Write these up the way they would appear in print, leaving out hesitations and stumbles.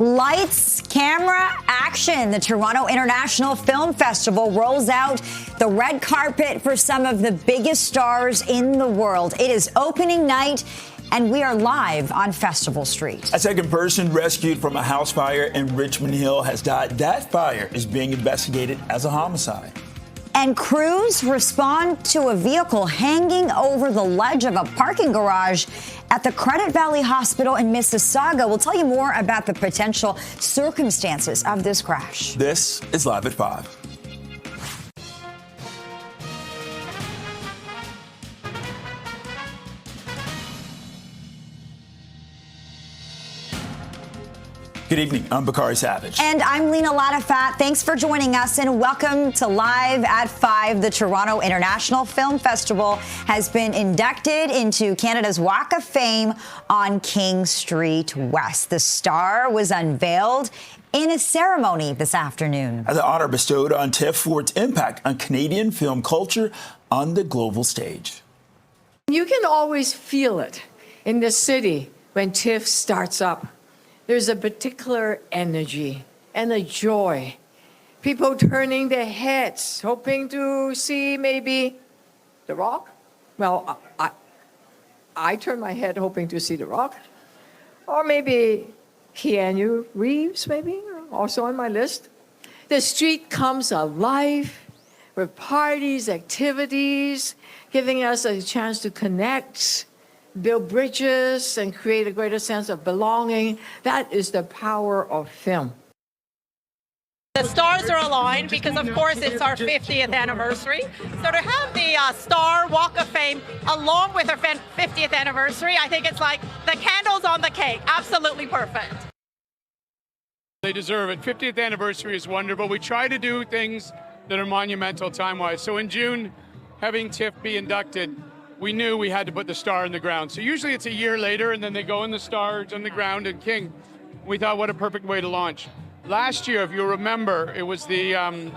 Lights, camera, action. The Toronto International Film Festival rolls out the red carpet for some of the biggest stars in the world. It is opening night, and we are live on Festival Street. A second person rescued from a house fire in Richmond Hill has died. That fire is being investigated as a homicide. And crews respond to a vehicle hanging over the ledge of a parking garage at the Credit Valley Hospital in Mississauga. We'll tell you more about the potential circumstances of this crash. This is Live at 5. Good evening. I'm Bakari Savage. And I'm Lena Latifat. Thanks for joining us and welcome to Live at 5. The Toronto International Film Festival has been inducted into Canada's Walk of Fame on King Street West. The star was unveiled in a ceremony this afternoon. The honor bestowed on TIFF for its impact on Canadian film culture on the global stage. You can always feel it in the city when TIFF starts up. There's a particular energy and a joy. People turning their heads, hoping to see maybe The Rock. Well, I turn my head hoping to see The Rock. Or maybe Keanu Reeves, maybe, also on my list. The street comes alive with parties, activities, giving us a chance to connect, build bridges, and create a greater sense of belonging. That is the power of film. The stars are aligned because, of course, it's our 50th anniversary. So to have the Star Walk of Fame along with our 50th anniversary, I think it's like the candles on the cake. Absolutely perfect. They deserve it. 50th anniversary is wonderful. We try to do things that are monumental time-wise. So in June, having TIFF be inducted, we knew we had to put the star in the ground. So usually it's a year later, and then they go in the stars on the ground in King. We thought, what a perfect way to launch. Last year, if you remember, it was the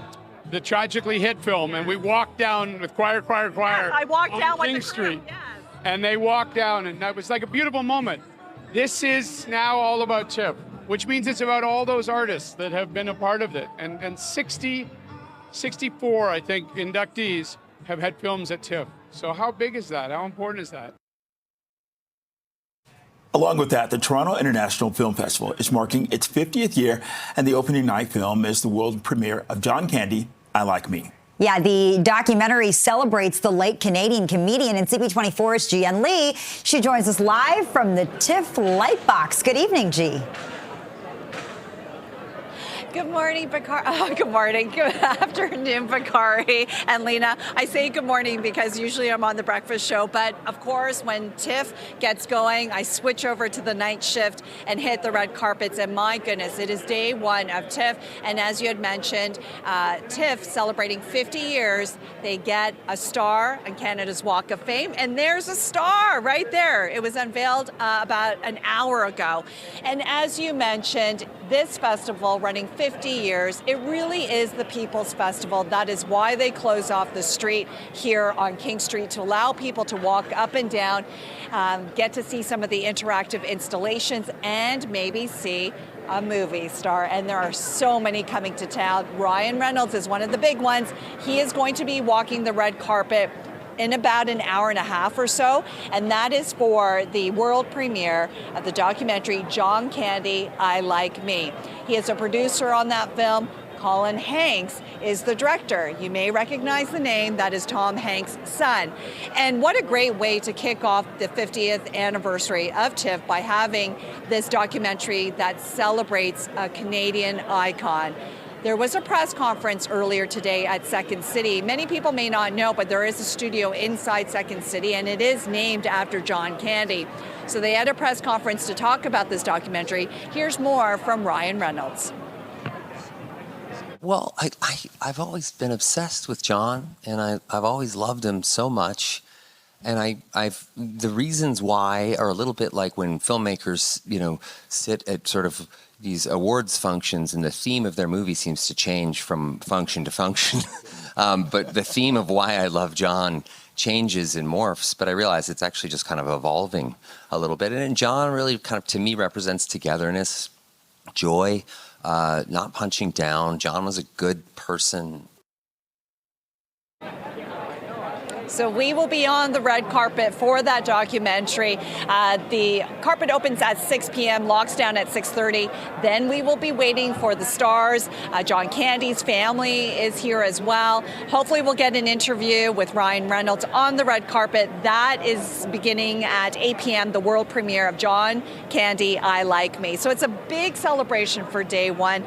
tragically hit film, and we walked down with choir. Yes, I walked down with King the Street, crew, yes. And they walked down, and that was like a beautiful moment. This is now all about TIFF, which means it's about all those artists that have been a part of it, and 64, I think, inductees have had films at TIFF. So how big is that? How important is that? Along with that, the Toronto International Film Festival is marking its 50th year, and the opening night film is the world premiere of John Candy, I Like Me. Yeah, the documentary celebrates the late Canadian comedian and CP24's Jian Lee. She joins us live from the TIFF Lightbox. Good evening, G. Good morning, Bakari. Oh, good morning. Good afternoon, Bakari and Lena. I say good morning because usually I'm on the breakfast show, but of course, when TIFF gets going, I switch over to the night shift and hit the red carpets. And my goodness, it is day one of TIFF. And as you had mentioned, TIFF celebrating 50 years, they get a star on Canada's Walk of Fame. And there's a star right there. It was unveiled about an hour ago. And as you mentioned, this festival running 50 years, it really is the People's Festival. That is why they close off the street here on King Street, to allow people to walk up and down, get to see some of the interactive installations, and maybe see a movie star. And there are so many coming to town. Ryan Reynolds is one of the big ones. He is going to be walking the red carpet in about an hour and a half or so, and that is for the world premiere of the documentary John Candy, I Like Me. He is a producer on that film. Colin Hanks is the director. You may recognize the name. That is Tom Hanks' son. And what a great way to kick off the 50th anniversary of TIFF by having this documentary that celebrates a Canadian icon. There was a press conference earlier today at Second City. Many people may not know, but there is a studio inside Second City, and it is named after John Candy. So they had a press conference to talk about this documentary. Here's more from Ryan Reynolds. Well, I've always been obsessed with John, and I've always loved him so much. And the reasons why are a little bit like when filmmakers, sit at sort of these awards functions, and the theme of their movie seems to change from function to function. But the theme of why I love John changes and morphs, but I realize it's actually just kind of evolving a little bit. And John really kind of, to me, represents togetherness. joy, not punching down. John was a good person. So we will be on the red carpet for that documentary. The carpet opens at 6 p.m., locks down at 6:30. Then we will be waiting for the stars. John Candy's family is here as well. Hopefully we'll get an interview with Ryan Reynolds on the red carpet. That is beginning at 8 p.m., the world premiere of John Candy, I Like Me. So it's a big celebration for day one.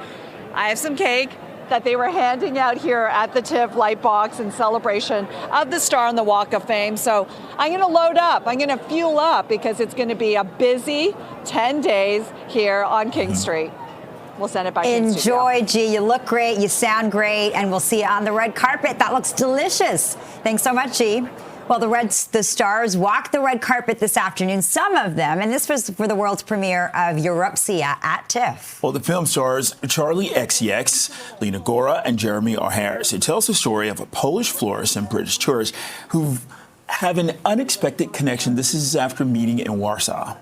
I have some cake that they were handing out here at the TIFF light box in celebration of the star on the Walk of Fame. So I'm going to load up. I'm going to fuel up because it's going to be a busy 10 days here on King Street. We'll send it back to the studio. Enjoy, G. You look great. You sound great. And we'll see you on the red carpet. That looks delicious. Thanks so much, G. Well, the stars walked the red carpet this afternoon, some of them, and this was for the world's premiere of Europcia at TIFF. Well, the film stars Charlie XCX, Lena Gora, and Jeremy R. Harris. It tells the story of a Polish florist and British tourist who have an unexpected connection. This is after meeting in Warsaw.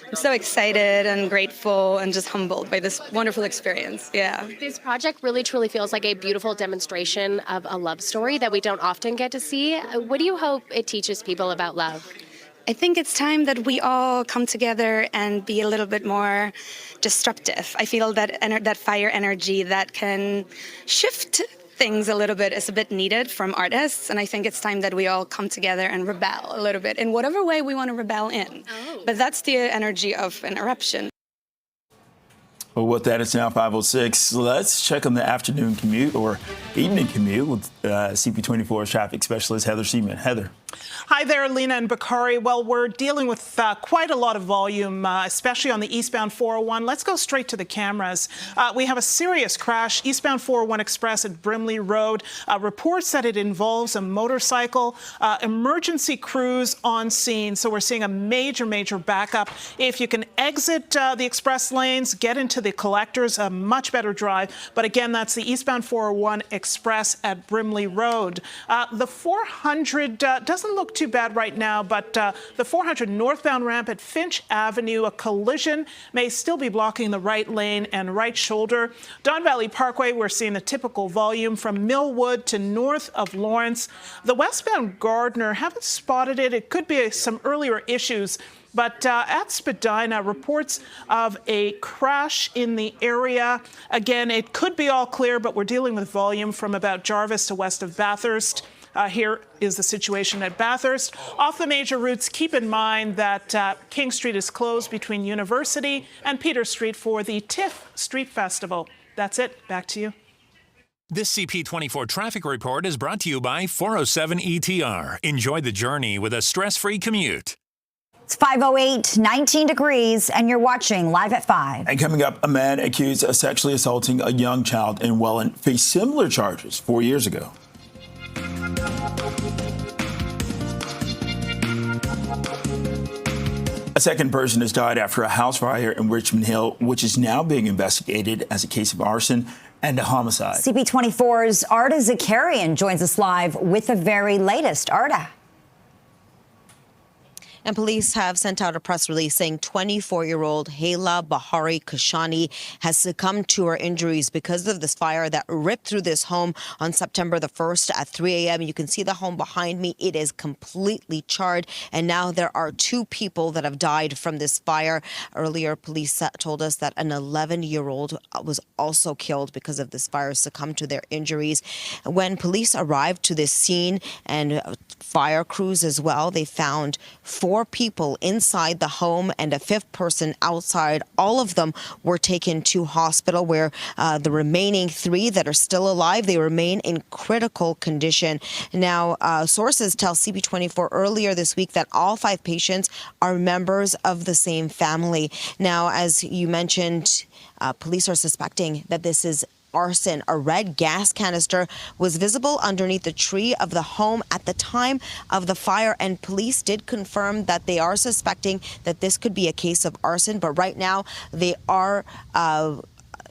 I'm so excited and grateful and just humbled by this wonderful experience. Yeah. This project really truly feels like a beautiful demonstration of a love story that we don't often get to see. What do you hope it teaches people about love? I think it's time that we all come together and be a little bit more disruptive. I feel that that fire energy that can shift things a little bit is a bit needed from artists, and I think it's time that we all come together and rebel a little bit in whatever way we want to rebel in. But that's the energy of an eruption. Well, with that, it's now 5:06. Let's check on the afternoon commute or evening commute with CP24 traffic specialist Heather Seaman. Heather. Hi there, Lena and Bakari. Well, we're dealing with quite a lot of volume, especially on the eastbound 401. Let's go straight to the cameras. We have a serious crash, eastbound 401 Express at Brimley Road. Reports that it involves a motorcycle. Emergency crews on scene, so we're seeing a major backup. If you can exit the express lanes, get into the collectors, a much better drive. But again, that's the eastbound 401 Express at Brimley Road. The 400 doesn't look too bad right now, but the 400 northbound ramp at Finch Avenue, a collision may still be blocking the right lane and right shoulder. Don Valley Parkway, we're seeing the typical volume from Millwood to north of Lawrence. The westbound Gardner, haven't spotted it. It could be some earlier issues. But at Spadina, reports of a crash in the area. Again, it could be all clear, but we're dealing with volume from about Jarvis to west of Bathurst. Here is the situation at Bathurst. Off the major routes, keep in mind that King Street is closed between University and Peter Street for the TIFF Street Festival. That's it. Back to you. This CP24 traffic report is brought to you by 407 ETR. Enjoy the journey with a stress-free commute. It's 5:08, 19 degrees, and you're watching Live at 5. And coming up, a man accused of sexually assaulting a young child in Welland faced similar charges 4 years ago. A second person has died after a house fire in Richmond Hill, which is now being investigated as a case of arson and a homicide. CP24's Arda Zakarian joins us live with the very latest. Arda. And police have sent out a press release saying 24-year-old Hayla Bahari Kashani has succumbed to her injuries because of this fire that ripped through this home on September the 1st at 3 a.m. You can see the home behind me. It is completely charred. And now there are 2 people that have died from this fire. Earlier, police told us that an 11-year-old was also killed because of this fire, succumbed to their injuries. When police arrived to this scene and fire crews as well, they found 4 people inside the home and a 5th person outside. All of them were taken to hospital, where the remaining 3 that are still alive, they remain in critical condition. Now, sources tell CP24 earlier this week that all 5 patients are members of the same family. Now, as you mentioned, police are suspecting that this is arson. A red gas canister was visible underneath the tree of the home at the time of the fire, and police did confirm that they are suspecting that this could be a case of arson. But right now, they are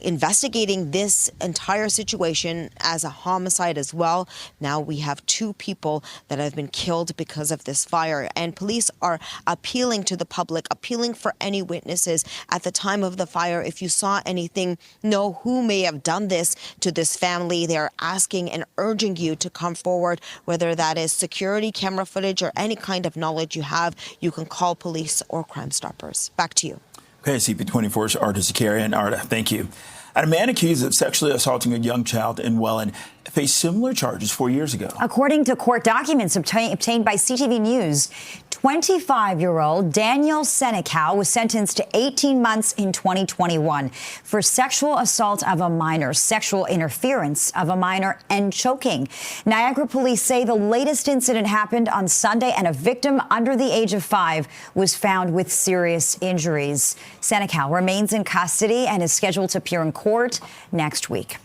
investigating this entire situation as a homicide as well. Now we have 2 people that have been killed because of this fire, and police are appealing to the public, appealing for any witnesses at the time of the fire. If you saw anything, know who may have done this to this family. They're asking and urging you to come forward, whether that is security camera footage or any kind of knowledge you have. You can call police or Crime Stoppers. Back to you. Okay, CP24's Arda Zakaria. And Arda, thank you. And a man accused of sexually assaulting a young child in Welland faced similar charges 4 years ago. According to court documents obtained by CTV News, 25-year-old Daniel Senecal was sentenced to 18 months in 2021 for sexual assault of a minor, sexual interference of a minor, and choking. Niagara police say the latest incident happened on Sunday, and a victim under the age of 5 was found with serious injuries. Senecal remains in custody and is scheduled to appear in court next week.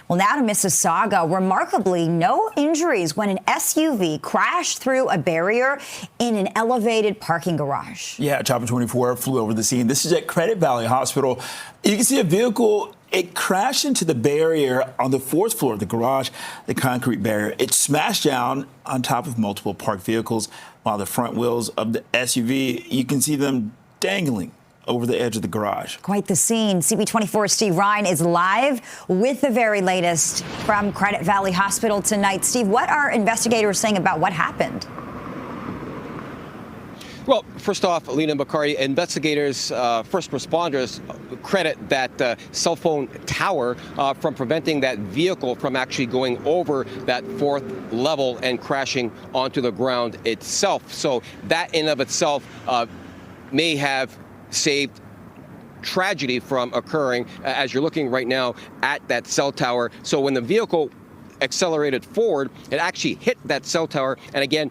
Well, now to Mississauga. Remarkably, no injuries when an SUV crashed through a barrier in an elevated parking garage. Yeah, Chopper 24 flew over the scene. This is at Credit Valley Hospital. You can see a vehicle. It crashed into the barrier on the 4th floor of the garage, the concrete barrier. It smashed down on top of multiple parked vehicles, while the front wheels of the SUV, you can see them dangling over the edge of the garage. Quite the scene. CP24's Steve Ryan is live with the very latest from Credit Valley Hospital tonight. Steve, what are investigators saying about what happened? Well, first off, Lena and Bakari, investigators, first responders credit that cell phone tower from preventing that vehicle from actually going over that 4th level and crashing onto the ground itself. So that in of itself may have saved tragedy from occurring, as you're looking right now at that cell tower. So when the vehicle accelerated forward, it actually hit that cell tower. And again,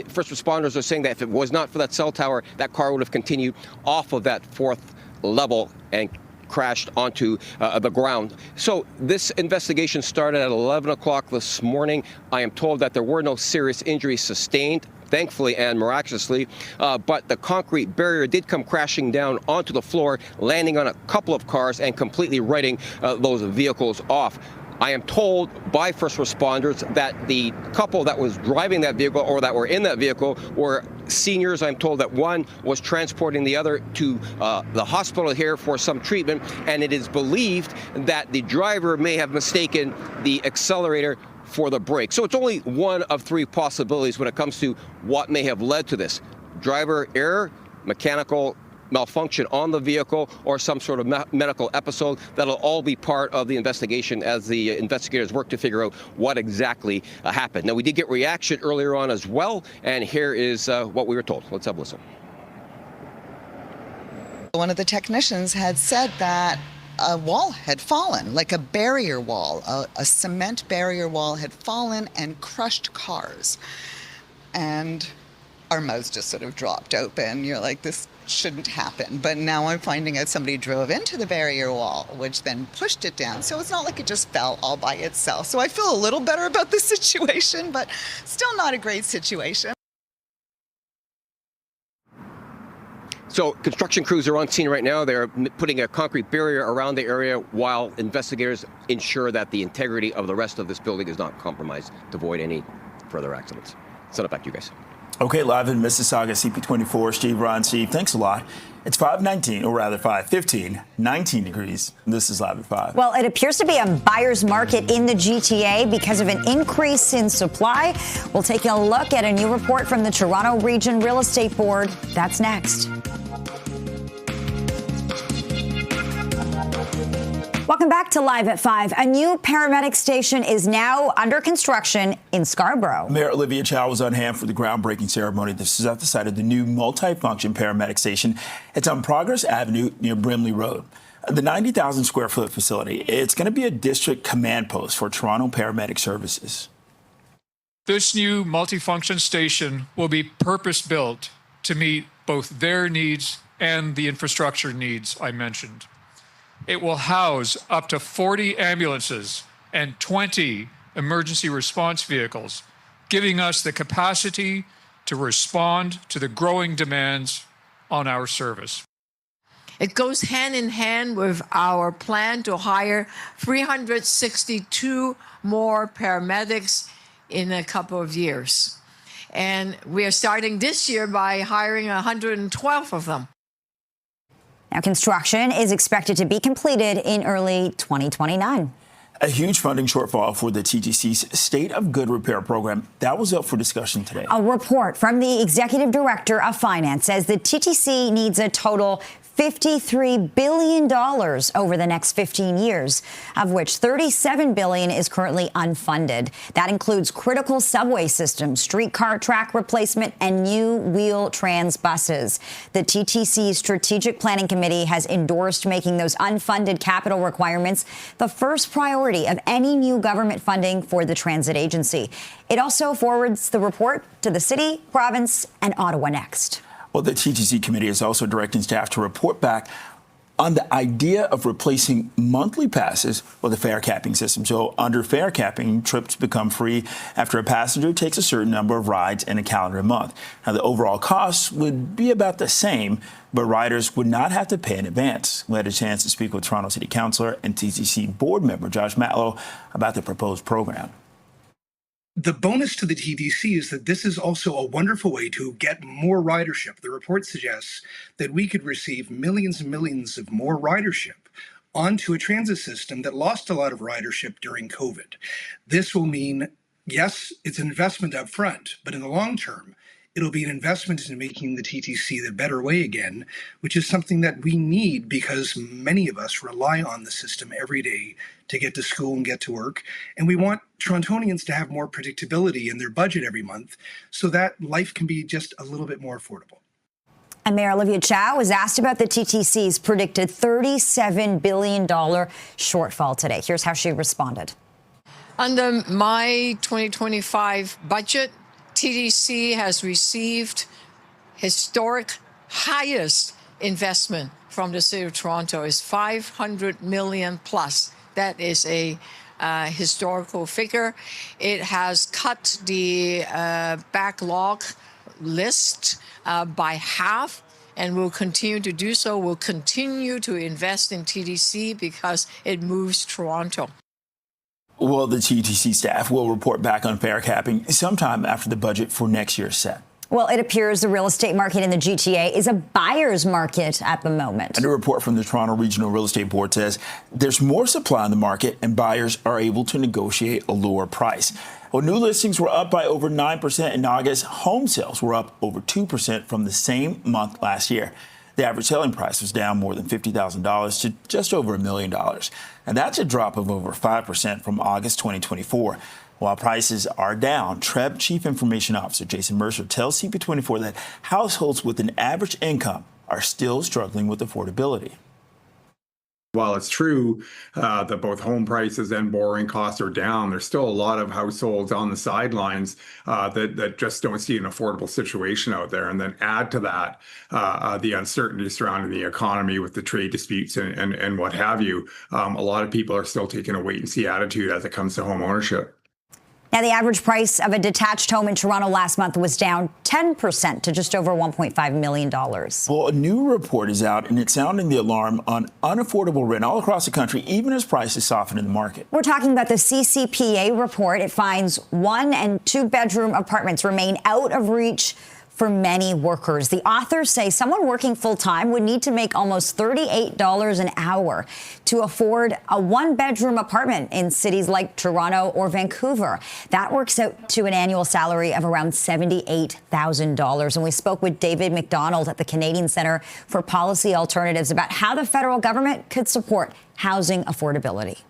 first responders are saying that if it was not for that cell tower, that car would have continued off of that 4th level and crashed onto the ground. So this investigation started at 11 o'clock this morning. I am told that there were no serious injuries sustained, thankfully and miraculously, but the concrete barrier did come crashing down onto the floor, landing on a couple of cars and completely writing those vehicles off. I am told by first responders that the couple that was driving that vehicle or that were in that vehicle were seniors. I'm told that one was transporting the other to the hospital here for some treatment, and it is believed that the driver may have mistaken the accelerator for the brake. So it's only one of 3 possibilities when it comes to what may have led to this. Driver error, mechanical malfunction on the vehicle, or some sort of medical episode. That'll all be part of the investigation as the investigators work to figure out what exactly happened. Now, we did get reaction earlier on as well, and here is what we were told. Let's have a listen. One of the technicians had said that a wall had fallen, like a barrier wall, a cement barrier wall had fallen and crushed cars. And our mouths just sort of dropped open. You're like, this shouldn't happen. But now I'm finding out somebody drove into the barrier wall, which then pushed it down. So it's not like it just fell all by itself. So I feel a little better about the situation, but still not a great situation. So construction crews are on scene right now. They're putting a concrete barrier around the area while investigators ensure that the integrity of the rest of this building is not compromised to avoid any further accidents. Send it back to you guys. Okay, live in Mississauga, CP24, Steve Ron. Steve, thanks a lot. It's 5:19, or rather 5:15, 19 degrees. This is Live at 5. Well, it appears to be a buyer's market in the GTA because of an increase in supply. We'll take a look at a new report from the Toronto Region Real Estate Board. That's next. Welcome back to Live at 5. A new paramedic station is now under construction in Scarborough. Mayor Olivia Chow was on hand for the groundbreaking ceremony. This is at the site of the new multi-function paramedic station. It's on Progress Avenue near Brimley Road. The 90,000 square foot facility, it's going to be a district command post for Toronto Paramedic Services. This new multi-function station will be purpose-built to meet both their needs and the infrastructure needs I mentioned. It will house up to 40 ambulances and 20 emergency response vehicles, giving us the capacity to respond to the growing demands on our service. It goes hand in hand with our plan to hire 362 more paramedics in a couple of years. And we are starting this year by hiring 112 of them. Now, construction is expected to be completed in early 2029. A huge funding shortfall for the TTC's State of Good Repair program. That was up for discussion today. A report from the executive director of finance says the TTC needs a total $53 billion over the next 15 years, of which $37 billion is currently unfunded. That includes critical subway systems, streetcar track replacement, and new wheel-trans buses. The TTC Strategic Planning Committee has endorsed making those unfunded capital requirements the first priority of any new government funding for the transit agency. It also forwards the report to the city, province, and Ottawa next. Well, the TTC committee is also directing staff to report back on the idea of replacing monthly passes with a fare capping system. So under fare capping, trips become free after a passenger takes a certain number of rides in a calendar month. Now, the overall costs would be about the same, but riders would not have to pay in advance. We had a chance to speak with Toronto City Councillor and TTC board member Josh Matlow about the proposed program. The bonus to the TTC is that this is also a wonderful way to get more ridership. The report suggests that we could receive millions and millions of more ridership onto a transit system that lost a lot of ridership during COVID. This will mean, yes, it's an investment up front, but in the long term, it'll be an investment into making the TTC the better way again, which is something that we need because many of us rely on the system every day to get to school and get to work. And we want Torontonians to have more predictability in their budget every month so that life can be just a little bit more affordable. And Mayor Olivia Chow was asked about the TTC's predicted $37 billion shortfall today. Here's how she responded. Under my 2025 budget, TTC has received historic highest investment from the City of Toronto. Is $500 million plus. That is a historical figure. It has cut the backlog list by half and will continue to do so. We'll continue to invest in TTC because it moves Toronto. Well, the TTC staff will report back on fare capping sometime after the budget for next year is set. Well, it appears the real estate market in the GTA is a buyer's market at the moment. And a report from the Toronto Regional Real Estate Board says there's more supply in the market and buyers are able to negotiate a lower price. Well, new listings were up by over 9% in August. Home sales were up over 2% from the same month last year. The average selling price was down more than $50,000 to just over $1 million. And that's a drop of over 5% from August 2024. While prices are down, TREB Chief Information Officer Jason Mercer tells CP24 that households with an average income are still struggling with affordability. While it's true that both home prices and borrowing costs are down, there's still a lot of households on the sidelines that just don't see an affordable situation out there. And then add to that the uncertainty surrounding the economy with the trade disputes and what have you. A lot of people are still taking a wait-and-see attitude as it comes to home ownership. Now, the average price of a detached home in Toronto last month was down 10% to just over $1.5 million. Well, a new report is out, and it's sounding the alarm on unaffordable rent all across the country, even as prices soften in the market. We're talking about the CCPA report. It finds 1- and 2-bedroom apartments remain out of reach for many workers. The authors say someone working full-time would need to make almost $38 an hour to afford a 1-bedroom apartment in cities like Toronto or Vancouver. That works out to an annual salary of around $78,000. And we spoke with David McDonald at the Canadian Centre for Policy Alternatives about how the federal government could support housing affordability.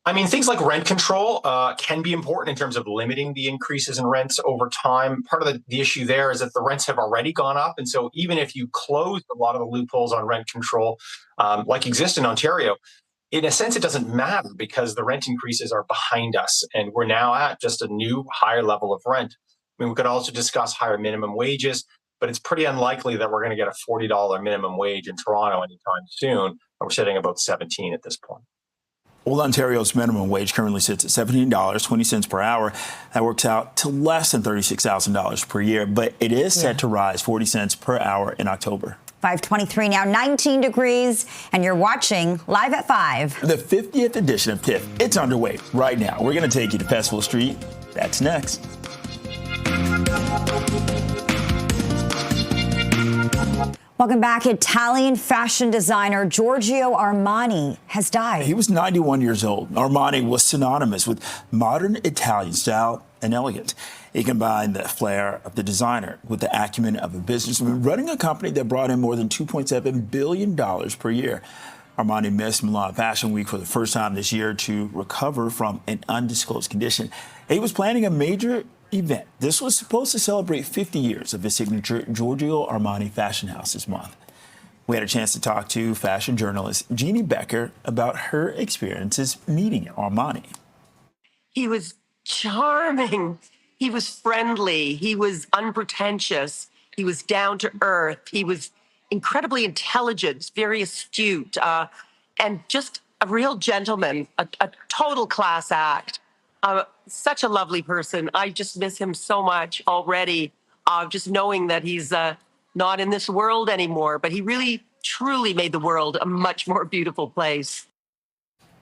I mean, things like rent control can be important in terms of limiting the increases in rents over time. Part of the issue there is that the rents have already gone up. And so even if you close a lot of the loopholes on rent control, like exist in Ontario, in a sense, it doesn't matter because the rent increases are behind us. And we're now at just a new higher level of rent. I mean, we could also discuss higher minimum wages, but it's pretty unlikely that we're going to get a $40 minimum wage in Toronto anytime soon. We're sitting about 17 at this point. Well, Ontario's minimum wage currently sits at $17.20 per hour. That works out to less than $36,000 per year, but it is set to rise 40 cents per hour in October. 5:23 now, 19 degrees, and you're watching Live at 5. The 50th edition of TIFF, it's underway right now. We're going to take you to Festival Street. That's next. Welcome back. Italian fashion designer Giorgio Armani has died. He was 91 years old. Armani was synonymous with modern Italian style and elegance. He combined the flair of the designer with the acumen of a businessman running a company that brought in more than $2.7 billion per year. Armani missed Milan Fashion Week for the first time this year to recover from an undisclosed condition. He was planning a major event. This was supposed to celebrate 50 years of his signature Giorgio Armani fashion house this month. We had a chance to talk to fashion journalist Jeannie Becker about her experiences meeting Armani. He was charming. He was friendly. He was unpretentious. He was down to earth. He was incredibly intelligent, very astute, and just a real gentleman, a total class act. Such a lovely person. I just miss him so much already, just knowing that he's not in this world anymore. But he really, truly made the world a much more beautiful place.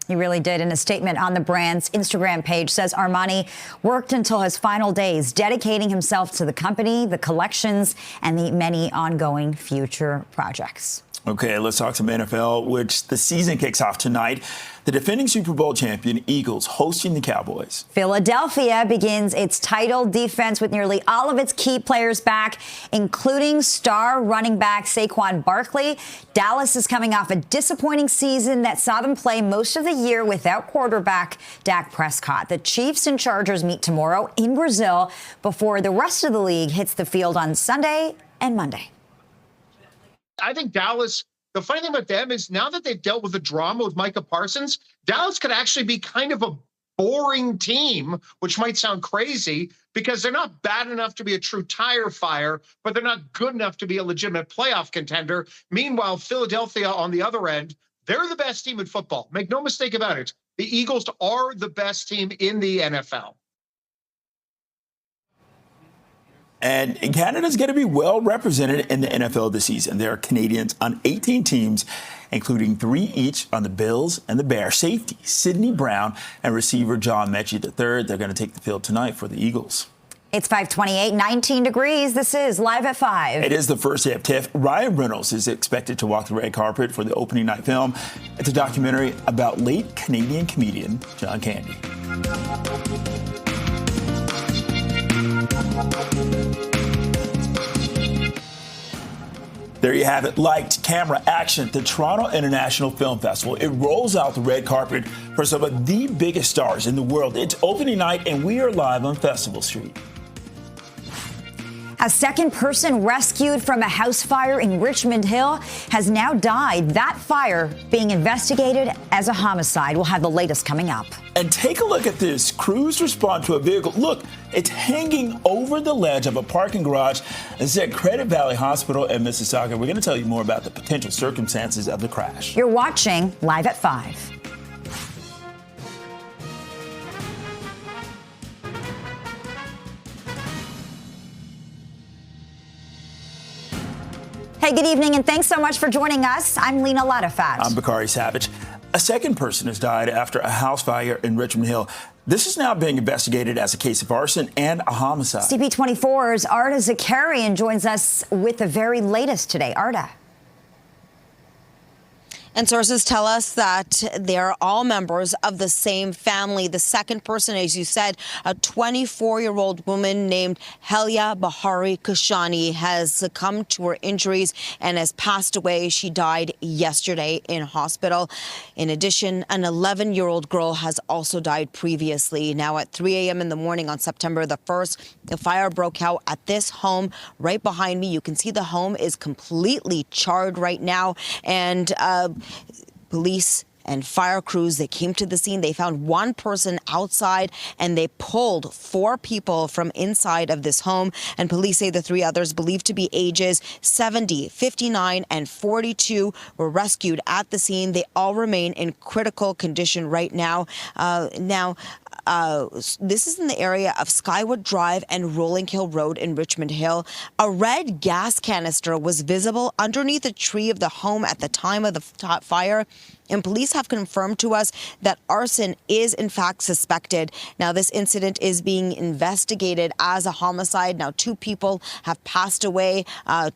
He really did. In a statement on the brand's Instagram page, says Armani worked until his final days, dedicating himself to the company, the collections, and the many ongoing future projects. Okay, let's talk some NFL, which the season kicks off tonight. The defending Super Bowl champion Eagles hosting the Cowboys. Philadelphia begins its title defense with nearly all of its key players back, including star running back Saquon Barkley. Dallas is coming off a disappointing season that saw them play most of the year without quarterback Dak Prescott. The Chiefs and Chargers meet tomorrow in Brazil before the rest of the league hits the field on Sunday and Monday. I think Dallas, the funny thing about them is now that they've dealt with the drama with Micah Parsons, Dallas could actually be kind of a boring team, which might sound crazy because they're not bad enough to be a true tire fire, but they're not good enough to be a legitimate playoff contender. Meanwhile, Philadelphia on the other end, they're the best team in football. Make no mistake about it. The Eagles are the best team in the NFL. And Canada's going to be well represented in the NFL this season. There are Canadians on 18 teams, including 3 each on the Bills and the Bears. Safety Sidney Brown and receiver John Mechie III. They're going to take the field tonight for the Eagles. It's 5:28, 19 degrees. This is Live at 5. It is the first day of TIFF. Ryan Reynolds is expected to walk the red carpet for the opening night film. It's a documentary about late Canadian comedian John Candy. There you have it. Light, camera, action. The Toronto International Film Festival. It rolls out the red carpet for some of the biggest stars in the world. It's opening night, and we are live on Festival Street. A second person rescued from a house fire in Richmond Hill has now died. That fire being investigated as a homicide. We'll have the latest coming up. And take a look at this. Crews respond to a vehicle. Look, it's hanging over the ledge of a parking garage. It's at Credit Valley Hospital in Mississauga. We're going to tell you more about the potential circumstances of the crash. You're watching Live at 5. Hey, good evening, and thanks so much for joining us. I'm Lena Ladefat. I'm Bakari Savage. A second person has died after a house fire in Richmond Hill. This is now being investigated as a case of arson and a homicide. CP24's Arda Zakarian joins us with the very latest today. Arda. And sources tell us that they're all members of the same family. The second person, as you said, a 24-year-old woman named Helia Bahari Kashani has succumbed to her injuries and has passed away. She died yesterday in hospital. In addition, an 11-year-old girl has also died previously. Now at 3 a.m. in the morning on September the 1st, the fire broke out at this home right behind me. You can see the home is completely charred right now. And police and fire crews, they came to the scene. They found one person outside and they pulled 4 people from inside of this home. And police say the 3 others, believed to be ages 70, 59, and 42, were rescued at the scene. They all remain in critical condition right now. this is in the area of Skywood Drive and Rolling Hill Road in Richmond Hill. A red gas canister was visible underneath a tree of the home at the time of the fire. And police have confirmed to us that arson is in fact suspected. Now, this incident is being investigated as a homicide. Now, 2 people have passed away.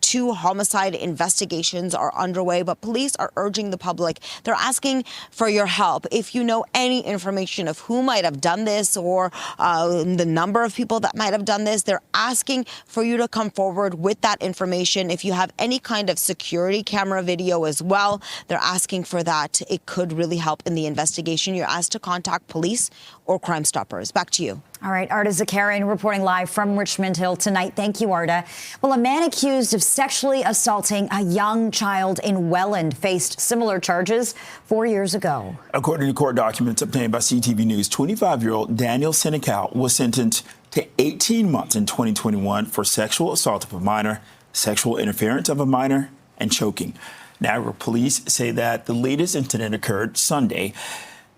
2 homicide investigations are underway, but police are urging the public. They're asking for your help. If you know any information of who might have done this or the number of people that might have done this, they're asking for you to come forward with that information. If you have any kind of security camera video as well, they're asking for that. It could really help in the investigation. You're asked to contact police or Crime Stoppers. Back to you. All right, Arda Zakarian reporting live from Richmond Hill tonight. Thank you, Arda. Well, a man accused of sexually assaulting a young child in Welland faced similar charges 4 years ago. According to court documents obtained by CTV News, 25-year-old Daniel Senecal was sentenced to 18 months in 2021 for sexual assault of a minor, sexual interference of a minor, and choking. Niagara police say that the latest incident occurred Sunday,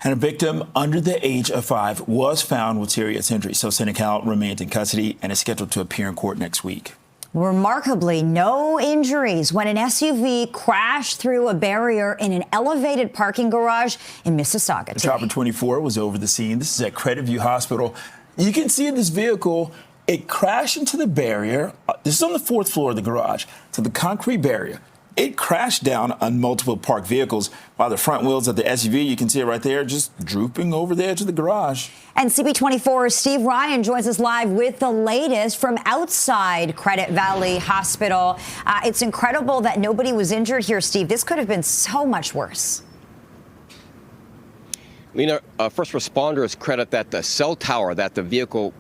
and a victim under the age of 5 was found with serious injuries. So Senecal remains in custody and is scheduled to appear in court next week. Remarkably, no injuries when an SUV crashed through a barrier in an elevated parking garage in Mississauga today. CP24 was over the scene. This is at Credit View Hospital. You can see this vehicle, it crashed into the barrier. This is on the 4th floor of the garage, to the concrete barrier. It crashed down on multiple parked vehicles, while the front wheels of the SUV, you can see it right there, just drooping over the edge of the garage. And CP24's Steve Ryan joins us live with the latest from outside Credit Valley Hospital. It's incredible that nobody was injured here, Steve. This could have been so much worse. Lena, first responders credit that the cell tower that the vehicle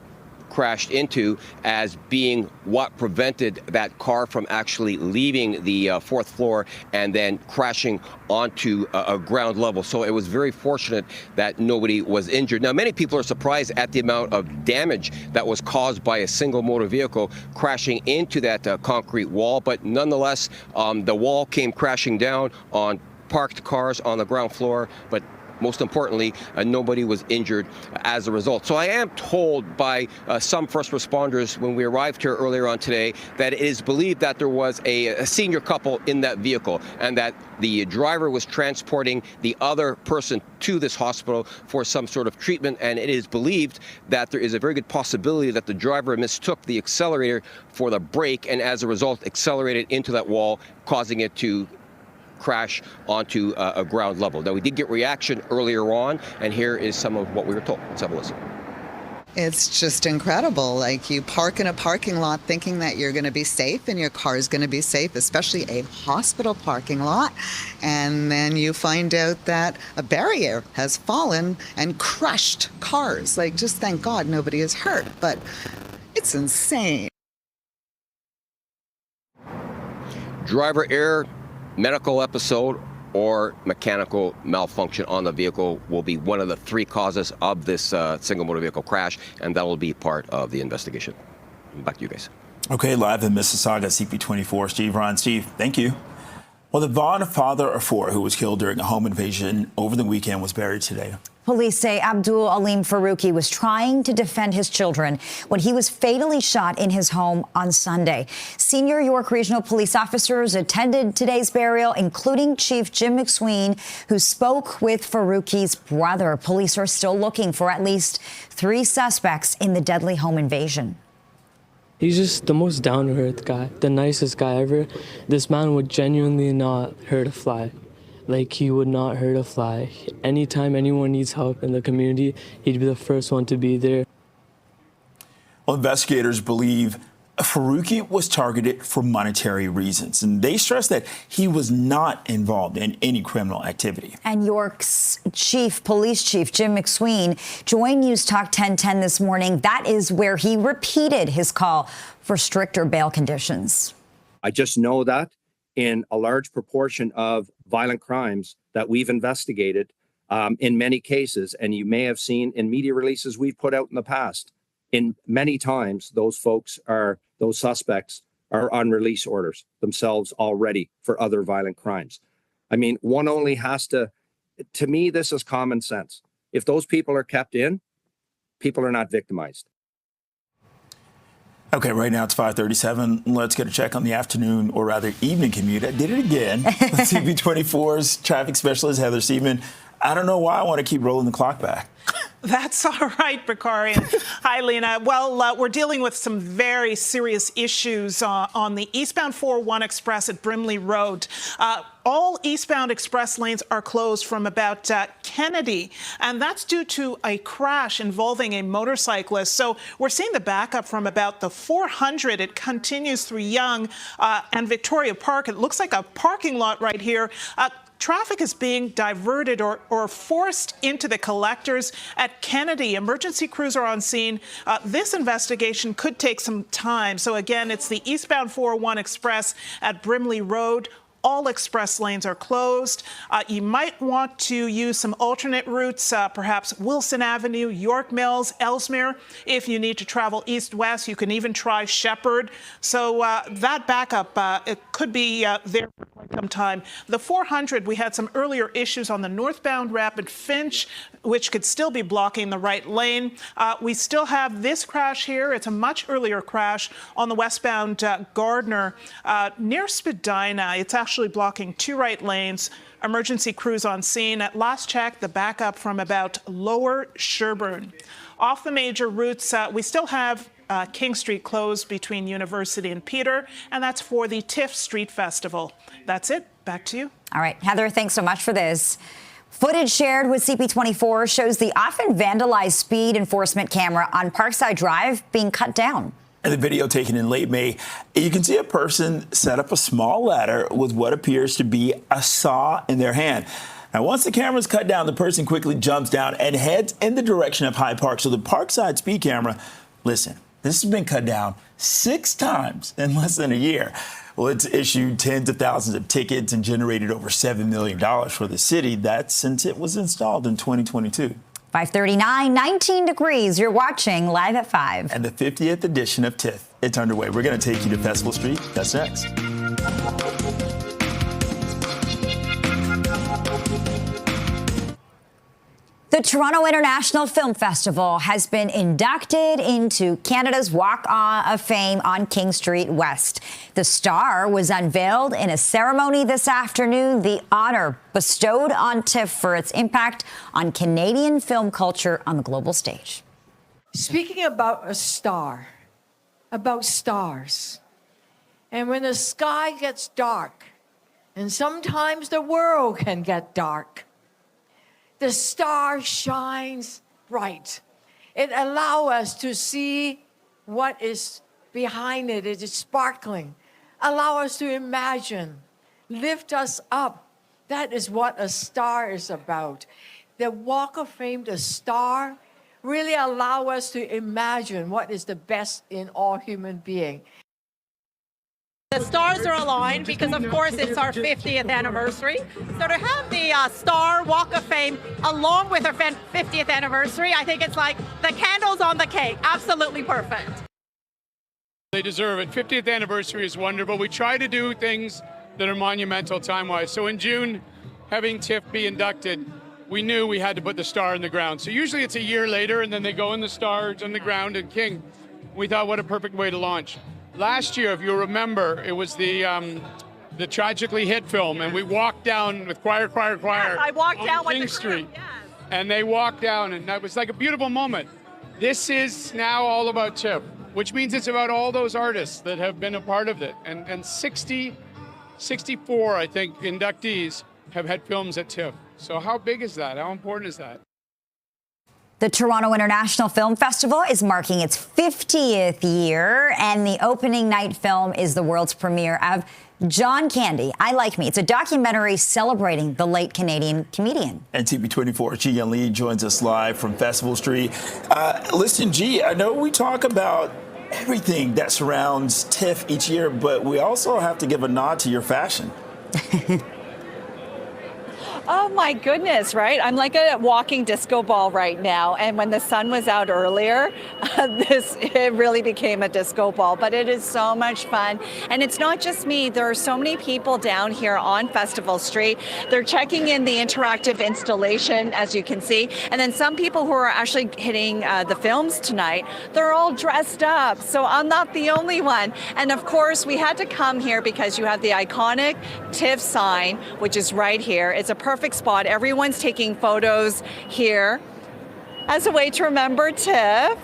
crashed into as being what prevented that car from actually leaving the 4th floor and then crashing onto a ground level. So it was very fortunate that nobody was injured. Now, many people are surprised at the amount of damage that was caused by a single motor vehicle crashing into that concrete wall, but nonetheless, the wall came crashing down on parked cars on the ground floor, but most importantly, nobody was injured as a result. So I am told by some first responders when we arrived here earlier on today that it is believed that there was a senior couple in that vehicle and that the driver was transporting the other person to this hospital for some sort of treatment. And it is believed that there is a very good possibility that the driver mistook the accelerator for the brake and as a result accelerated into that wall, causing it to crash onto a ground level. Now, we did get reaction earlier on, and here is some of what we were told. Let's have a listen. It's just incredible. Like, you park in a parking lot thinking that you're going to be safe and your car is going to be safe, especially a hospital parking lot. And then you find out that a barrier has fallen and crushed cars. Like, just thank God nobody is hurt. But it's insane. Driver error, medical episode, or mechanical malfunction on the vehicle will be one of the 3 causes of this single motor vehicle crash, and that will be part of the investigation. Back to you guys. Okay, live in Mississauga, CP24, Steve Ryan. Steve, thank you. Well, the Vaughan father of 4 who was killed during a home invasion over the weekend was buried today. Police say Abdul Alim Faruqi was trying to defend his children when he was fatally shot in his home on Sunday. Senior York Regional Police officers attended today's burial, including Chief Jim McSween, who spoke with Faruqi's brother. Police are still looking for at least 3 suspects in the deadly home invasion. He's just the most down-to-earth guy, the nicest guy ever. This man would genuinely not hurt a fly. Like, he would not hurt a fly. Anytime anyone needs help in the community, he'd be the first one to be there. Well, investigators believe Faruqi was targeted for monetary reasons, and they stress that he was not involved in any criminal activity. And York's police chief, Jim McSween, joined News Talk 1010 this morning. That is where he repeated his call for stricter bail conditions. I just know that in a large proportion of violent crimes that we've investigated, in many cases, and you may have seen in media releases we've put out in the past, in many times, those suspects are on release orders themselves already for other violent crimes. I mean, one only has to me, this is common sense. If those people are kept in, People are not victimized. Okay, right now it's 5:37. Let's get a check on the afternoon, or rather evening commute. I did it again. CP24's traffic specialist, Heather Seaman. I don't know why I want to keep rolling the clock back. That's all right, Bakari. Hi, Lena. Well, we're dealing with some very serious issues on the eastbound 401 Express at Brimley Road. All eastbound express lanes are closed from about Kennedy, and that's due to a crash involving a motorcyclist. So we're seeing the backup from about the 400. It continues through Yonge and Victoria Park. It looks like a parking lot right here. Traffic is being diverted or forced into the collectors at Kennedy. Emergency crews are on scene. This investigation could take some time. So again, it's the eastbound 401 Express at Brimley Road. All express lanes are closed. You might want to use some alternate routes, perhaps Wilson Avenue, York Mills, Ellesmere. If you need to travel east-west, you can even try Shepherd. So that backup, it could be there for quite some time. The 400, we had some earlier issues on the northbound Rapid Finch, which could still be blocking the right lane. We still have this crash here. It's a much earlier crash on the westbound Gardner near Spadina. It's actually blocking two right lanes. Emergency crews on scene. At last check, the backup from about Lower Sherbourne. Off the major routes, we still have King Street closed between University and Peter, and that's for the TIFF Street Festival. That's it. Back to you. All right, Heather, thanks so much for this. Footage shared with CP24 shows the often vandalized speed enforcement camera on Parkside Drive being cut down. In the video taken in late May, you can see a person set up a small ladder with what appears to be a saw in their hand. Now, once the camera is cut down, the person quickly jumps down and heads in the direction of Hyde Park. So the Parkside speed camera, listen, this has been cut down 6 times in less than a year. Well, it's issued tens of thousands of tickets and generated over $7 million for the city. That's since it was installed in 2022. 5:39, 19 degrees. You're watching Live at 5. And the 50th edition of TIFF, it's underway. We're going to take you to Festival Street. That's next. The Toronto International Film Festival has been inducted into Canada's Walk of Fame on King Street West. The star was unveiled in a ceremony this afternoon, the honor bestowed on TIFF for its impact on Canadian film culture on the global stage. Speaking about a star, about stars, and when the sky gets dark, and sometimes the world can get dark, the star shines bright. It allows us to see what is behind it. It is sparkling. Allow us to imagine. Lift us up. That is what a star is about. The Walk of Fame, the star, really allow us to imagine what is the best in all human beings. The stars are aligned because, of course, it's our 50th anniversary. So to have the Star Walk of Fame along with our 50th anniversary, I think it's like the candles on the cake. Absolutely perfect. They deserve it. 50th anniversary is wonderful. We try to do things that are monumental time-wise. So in June, having TIFF be inducted, we knew we had to put the star in the ground. So usually it's a year later, and then they go in the stars on the ground in King. We thought, what a perfect way to launch. Last year, if you remember, it was the Tragically Hit film, and we walked down with choir, Yes, I walked down with King the Street, crew, yes. and they walked down, and that was like a beautiful moment. This is now all about TIFF, which means it's about all those artists that have been a part of it, and 64, I think, inductees have had films at TIFF. So how big is that? How important is that? The Toronto International Film Festival is marking its 50th year, and the opening night film is the world's premiere of John Candy, I Like Me. It's a documentary celebrating the late Canadian comedian. And CP24's Ji Yeon Lee joins us live from Festival Street. Listen, Ji, I know we talk about everything that surrounds TIFF each year, but we also have to give a nod to your fashion. Oh my goodness, right? I'm like a walking disco ball right now. And when the sun was out earlier, it really became a disco ball. But it is so much fun. And it's not just me. There are so many people down here on Festival Street. They're checking in the interactive installation, as you can see. And then some people who are actually hitting the films tonight, they're all dressed up. So I'm not the only one. And of course, we had to come here because you have the iconic TIFF sign, which is right here. It's a perfect spot. Everyone's taking photos here as a way to remember TIFF.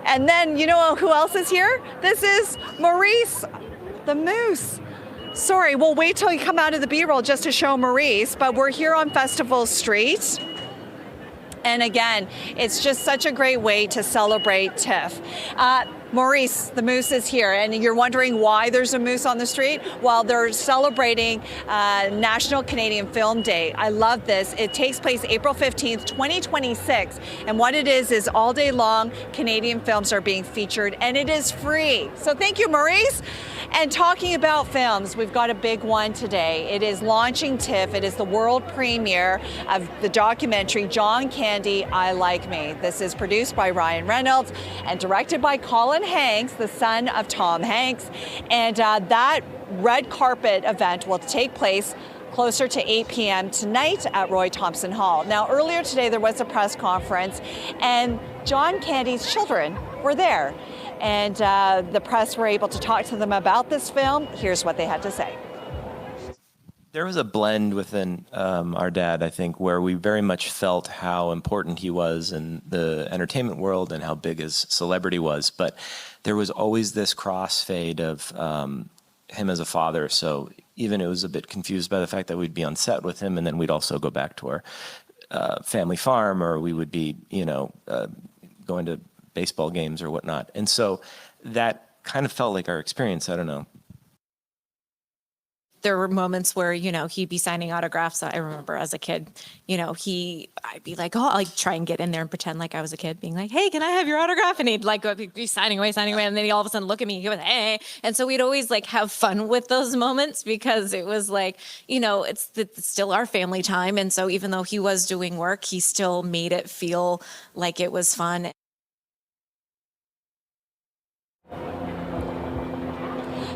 And then, you know who else is here? This is Maurice, the moose. Sorry, we'll wait till you come out of the B-roll just to show Maurice, but we're here on Festival Street. And again, it's just such a great way to celebrate TIFF. Maurice, the moose, is here, and you're wondering why there's a moose on the street? Well, they're celebrating National Canadian Film Day. I love this. It takes place April 15th, 2026, and what it is all day long, Canadian films are being featured, and it is free. So thank you, Maurice. And talking about films, we've got a big one today. It is launching TIFF. It is the world premiere of the documentary John Candy, I Like Me. This is produced by Ryan Reynolds and directed by Colin Hanks, the son of Tom Hanks. And that red carpet event will take place closer to 8 p.m. tonight at Roy Thompson Hall. Now, earlier today, there was a press conference, and John Candy's children were there. And the press were able to talk to them about this film. Here's what they had to say. There was a blend within our dad, I think, where we very much felt how important he was in the entertainment world and how big his celebrity was. But there was always this crossfade of him as a father. So even it was a bit confused by the fact that we'd be on set with him and then we'd also go back to our family farm, or we would be, going to baseball games or whatnot. And so that kind of felt like our experience. I don't know. There were moments where, he'd be signing autographs. I remember as a kid, I'd be like, oh, I'll try and get in there and pretend like I was a kid, being like, hey, can I have your autograph? And he'd be signing away. And then he'd all of a sudden look at me and go, hey. And so we'd always have fun with those moments because it was it's still our family time. And so even though he was doing work, he still made it feel like it was fun.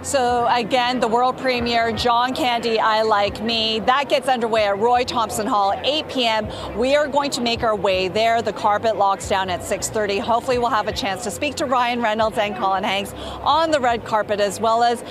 So again, the world premiere, John Candy, I Like Me, that gets underway at Roy Thompson Hall, 8 p.m. We are going to make our way there. The carpet locks down at 6:30. Hopefully we'll have a chance to speak to Ryan Reynolds and Colin Hanks on the red carpet, as well as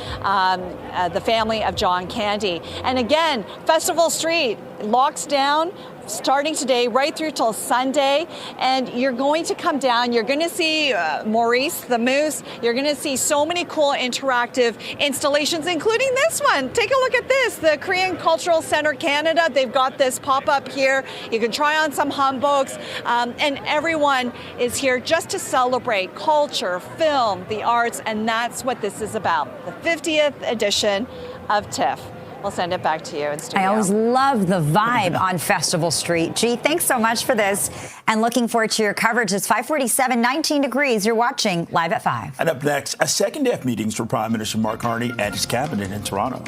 the family of John Candy. And again, Festival Street locks down starting today right through till Sunday, and you're going to come down. You're going to see Maurice the moose. You're going to see so many cool interactive installations, including this one. Take a look at this, the Korean Cultural Center Canada. They've got this pop-up here. You can try on some hanboks, and everyone is here just to celebrate culture, film, the arts, and that's what this is about, the 50th edition of TIFF. We'll send it back to you in studio. I always love the vibe on Festival Street. Gee, thanks so much for this, and looking forward to your coverage. It's 5:47, 19 degrees. You're watching Live at 5. And up next, a second day of meetings for Prime Minister Mark Carney and his cabinet in Toronto.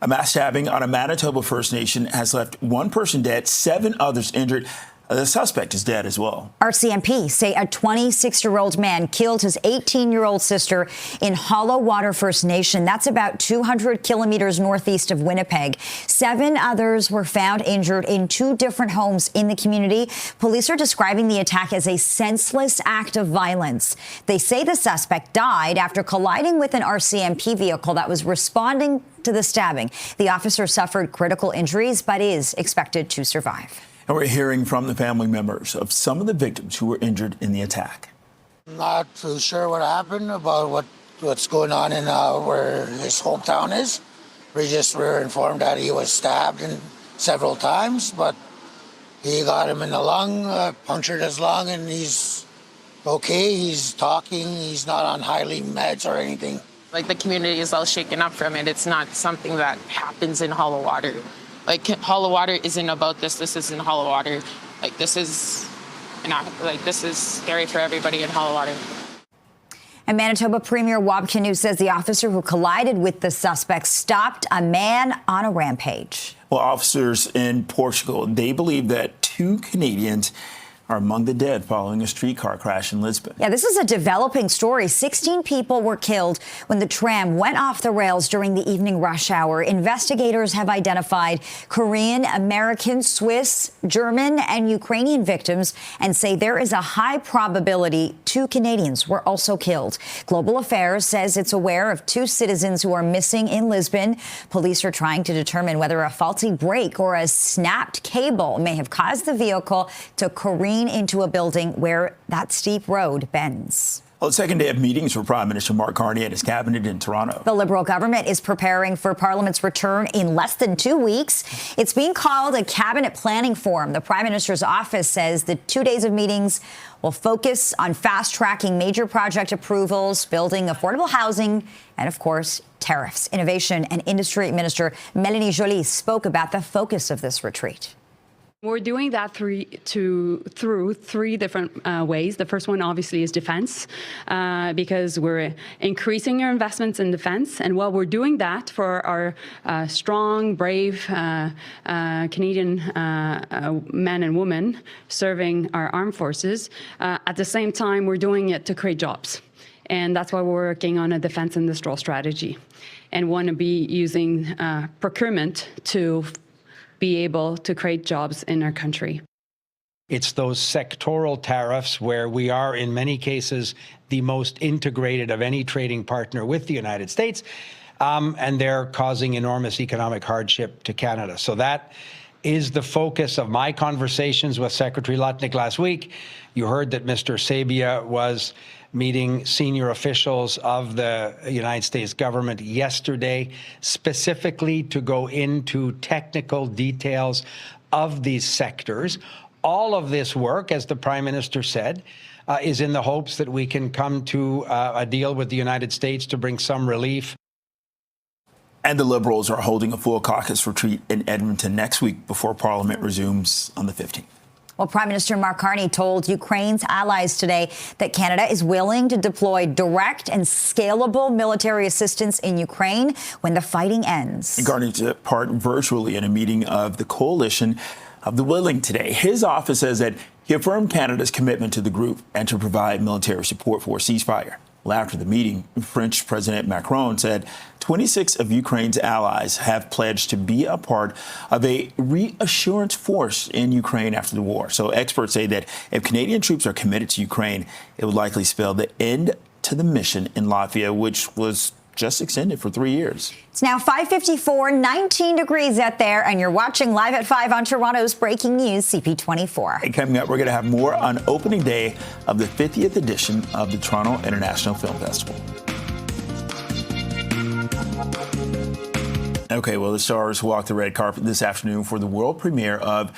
A mass stabbing on a Manitoba First Nation has left one person dead, 7 others injured. The suspect is dead as well. RCMP say a 26-year-old man killed his 18-year-old sister in Hollow Water First Nation. That's about 200 kilometers northeast of Winnipeg. 7 others were found injured in 2 different homes in the community. Police are describing the attack as a senseless act of violence. They say the suspect died after colliding with an RCMP vehicle that was responding to the stabbing. The officer suffered critical injuries but is expected to survive. And we're hearing from the family members of some of the victims who were injured in the attack. Not too sure what happened about what's going on in where his hometown is. We just were informed that he was stabbed several times, but he got him in the lung, punctured his lung, and he's okay. He's talking. He's not on highly meds or anything. The community is all shaken up from it. It's not something that happens in Hollow Water. Hollow Water isn't about this. This isn't Hollow Water. This is scary for everybody in Hollow Water. And Manitoba Premier Wab Kinew says the officer who collided with the suspect stopped a man on a rampage. Well, officers in Portugal, they believe that 2 Canadians are among the dead following a streetcar crash in Lisbon. Yeah, this is a developing story. 16 people were killed when the tram went off the rails during the evening rush hour. Investigators have identified Korean, American, Swiss, German, and Ukrainian victims and say there is a high probability 2 Canadians were also killed. Global Affairs says it's aware of 2 citizens who are missing in Lisbon. Police are trying to determine whether a faulty brake or a snapped cable may have caused the vehicle to careen into a building where that steep road bends. Well, the second day of meetings for Prime Minister Mark Carney and his cabinet in Toronto. The Liberal government is preparing for Parliament's return in less than 2 weeks. It's being called a cabinet planning forum. The Prime Minister's office says the 2 days of meetings will focus on fast-tracking major project approvals, building affordable housing, and, of course, tariffs. Innovation and Industry Minister Mélanie Joly spoke about the focus of this retreat. We're doing that through 3 different ways. The first one, obviously, is defense, because we're increasing our investments in defense. And while we're doing that for our strong, brave Canadian men and women serving our armed forces, at the same time, we're doing it to create jobs. And that's why we're working on a defense industrial strategy and want to be using procurement to be able to create jobs in our country. It's those sectoral tariffs where we are, in many cases, the most integrated of any trading partner with the United States, and they're causing enormous economic hardship to Canada. So that is the focus of my conversations with Secretary Lutnick last week. You heard that Mr. Sabia was meeting senior officials of the United States government yesterday, specifically to go into technical details of these sectors. All of this work, as the Prime Minister said, is in the hopes that we can come to a deal with the United States to bring some relief. And the Liberals are holding a full caucus retreat in Edmonton next week before Parliament resumes on the 15th. Well, Prime Minister Mark Carney told Ukraine's allies today that Canada is willing to deploy direct and scalable military assistance in Ukraine when the fighting ends. And Carney took part virtually in a meeting of the Coalition of the Willing today. His office says that he affirmed Canada's commitment to the group and to provide military support for a ceasefire. Well, after the meeting, French President Macron said 26 of Ukraine's allies have pledged to be a part of a reassurance force in Ukraine after the war. So experts say that if Canadian troops are committed to Ukraine, it would likely spell the end to the mission in Latvia, which was just extended for 3 years. It's now 5:54, 19 degrees out there, and you're watching Live at 5 on Toronto's breaking news, CP24. And coming up, we're going to have more on opening day of the 50th edition of the Toronto International Film Festival. Okay, well, the stars walked the red carpet this afternoon for the world premiere of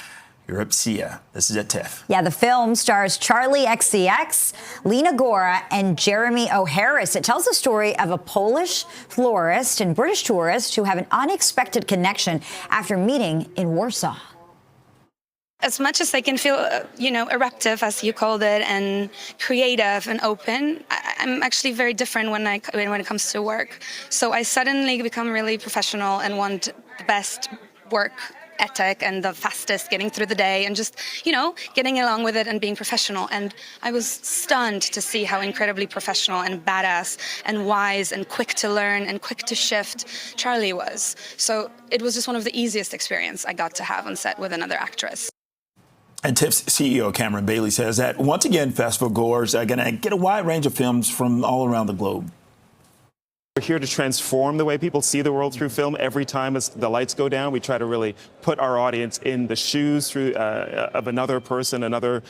Euripsia. This is at TIFF. Yeah, the film stars Charlie XCX, Lena Gora, and Jeremy O. Harris. It tells the story of a Polish florist and British tourist who have an unexpected connection after meeting in Warsaw. As much as I can feel, eruptive, as you called it, and creative and open, I'm actually very different when it comes to work. So I suddenly become really professional and want the best work ethic and the fastest getting through the day and just, getting along with it and being professional. And I was stunned to see how incredibly professional and badass and wise and quick to learn and quick to shift Charlie was. So it was just one of the easiest experiences I got to have on set with another actress. And TIFF's CEO Cameron Bailey says that once again, festival goers are going to get a wide range of films from all around the globe. We're here to transform the way people see the world through film. Every time as the lights go down, we try to really put our audience in the shoes of another person, another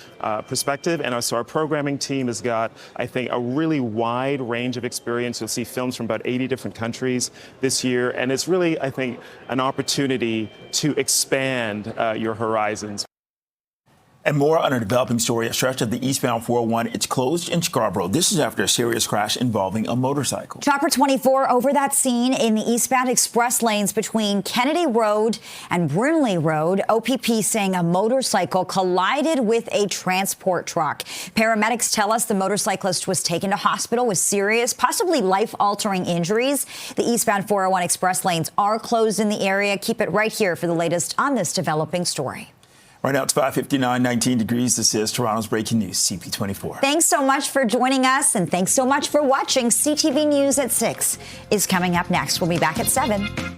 perspective. And so our programming team has got, I think, a really wide range of experience. You'll see films from about 80 different countries this year. And it's really, I think, an opportunity to expand your horizons. And more on a developing story, a stretch of the eastbound 401, it's closed in Scarborough. This is after a serious crash involving a motorcycle. Chopper 24 over that scene in the eastbound express lanes between Kennedy Road and Brunley Road. OPP saying a motorcycle collided with a transport truck. Paramedics tell us the motorcyclist was taken to hospital with serious, possibly life-altering injuries. The eastbound 401 express lanes are closed in the area. Keep it right here for the latest on this developing story. Right now it's 5:59, 19 degrees. This is Toronto's breaking news, CP24. Thanks so much for joining us, and thanks so much for watching. CTV News at 6 is coming up next. We'll be back at 7.